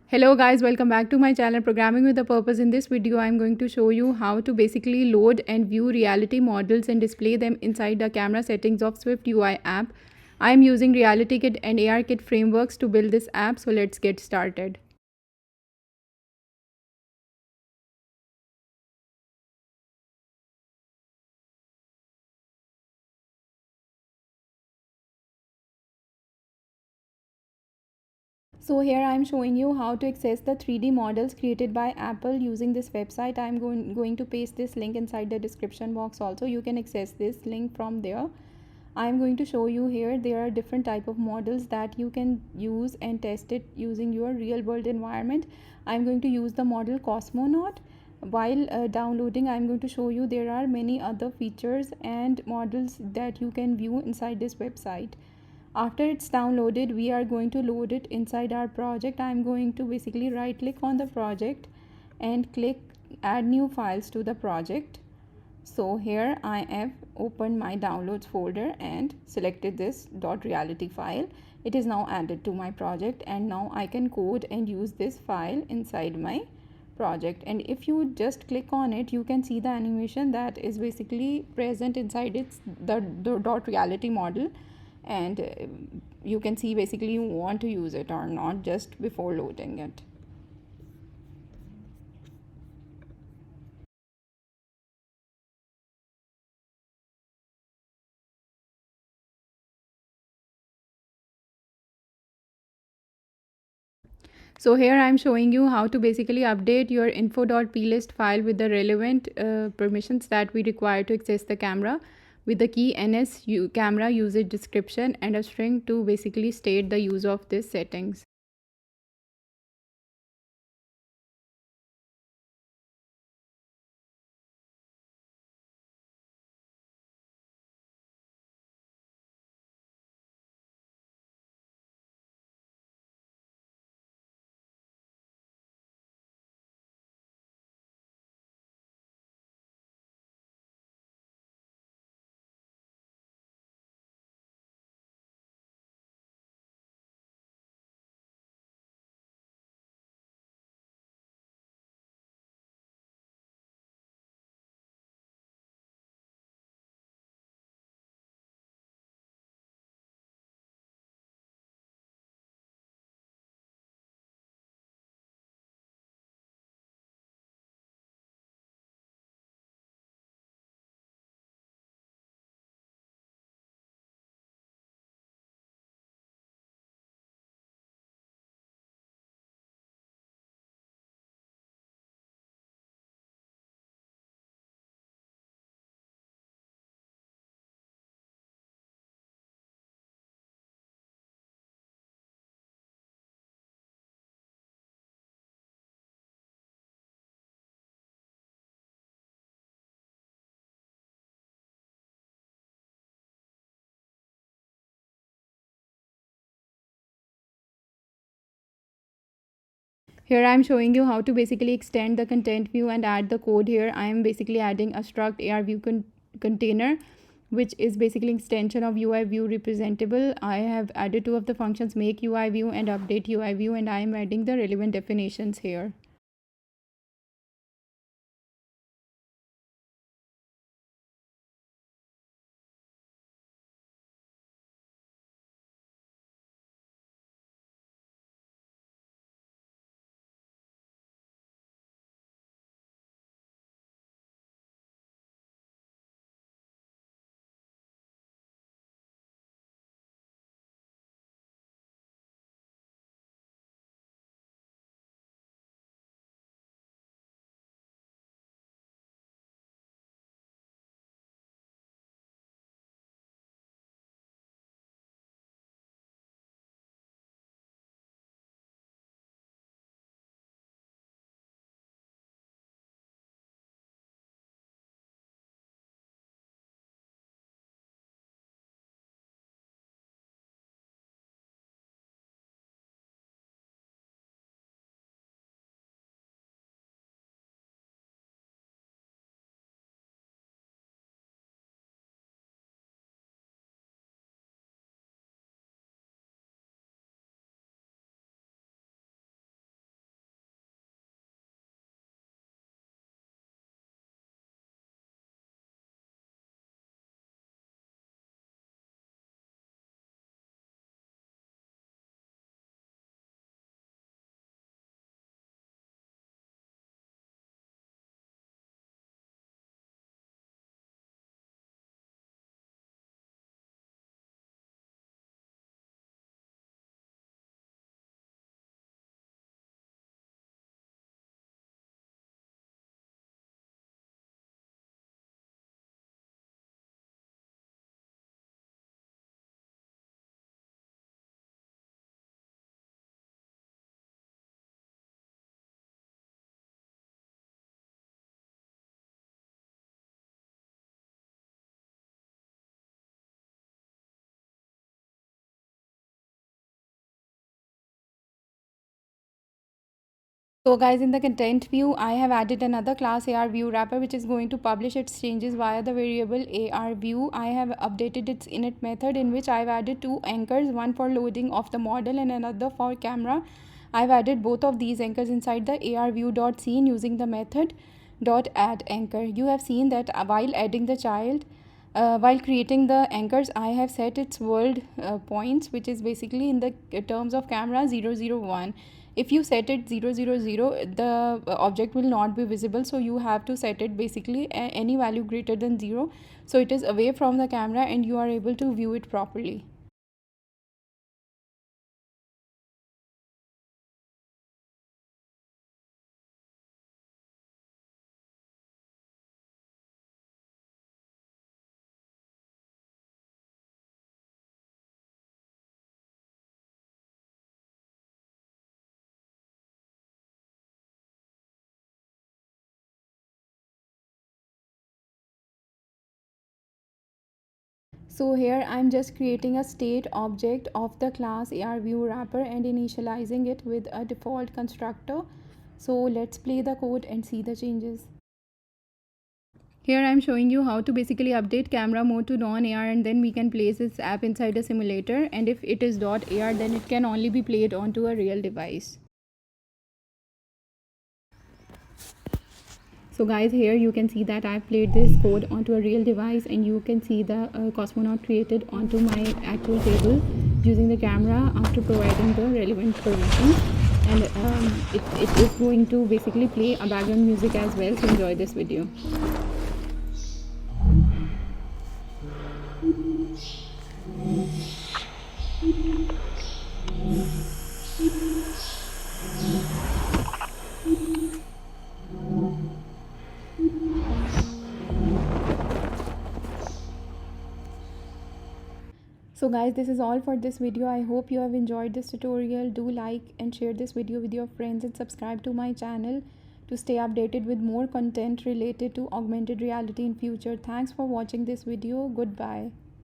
Hello guys, welcome back to my channel Programming with a Purpose. In this video, I'm going to show you how to basically load and view reality models and display them inside the camera settings of SwiftUI app. I'm using RealityKit and ARKit frameworks to build this app, so let's get started. So here I'm showing you how to access the 3D models created by Apple using this website. I'm going to paste this link inside the description box also. You can access this link from there. I'm going to show you here there are different type of models that you can use and test it using your real world environment. I'm going to use the model Cosmonaut. While downloading, I'm going to show you there are many other features and models that you can view inside this website. After it's downloaded, we are going to load it inside our project. I'm going to basically right click on the project and click add new files to the project. So here I have opened my downloads folder and selected this .reality file. It is now added to my project, and now I can code and use this file inside my project. And if you just click on it, you can see the animation that is basically present inside the .reality model, and you can see basically you want to use it or not just before loading it. So here I'm showing you how to basically update your info.plist file with the relevant permissions that we require to access the camera, with the key camera usage description and a string to basically state the use of these settings. Here I am showing you how to basically extend the content view and add the code. Here I am basically adding a struct AR view container, which is basically extension of UI view representable. I have added two of the functions, make UI view and update UI view, and I am adding the relevant definitions here. So guys, in the content view, I have added another class AR view wrapper, which is going to publish its changes via the variable AR view. I have updated its init method, in which I've added two anchors, one for loading of the model and another for camera. I've added both of these anchors inside the AR view.scene using the method .add anchor. You have seen that while adding the child, while creating the anchors, I have set its world points, which is basically in the terms of camera 001. If you set it 000, the object will not be visible, so you have to set it basically any value greater than 0, so it is away from the camera and you are able to view it properly. So here I'm just creating a state object of the class AR view wrapper and initializing it with a default constructor. So let's play the code and see the changes. Here I'm showing you how to basically update camera mode to non-AR, and then we can place this app inside a simulator, and if it is .AR, then it can only be played onto a real device. So guys, here you can see that I've played this code onto a real device, and you can see the cosmonaut created onto my actual table using the camera after providing the relevant permissions. And it is going to basically play a background music as well, so enjoy this video. So guys, this is all for this video. I hope you have enjoyed this tutorial. Do like and share this video with your friends and subscribe to my channel to stay updated with more content related to augmented reality in future. Thanks for watching this video. Goodbye.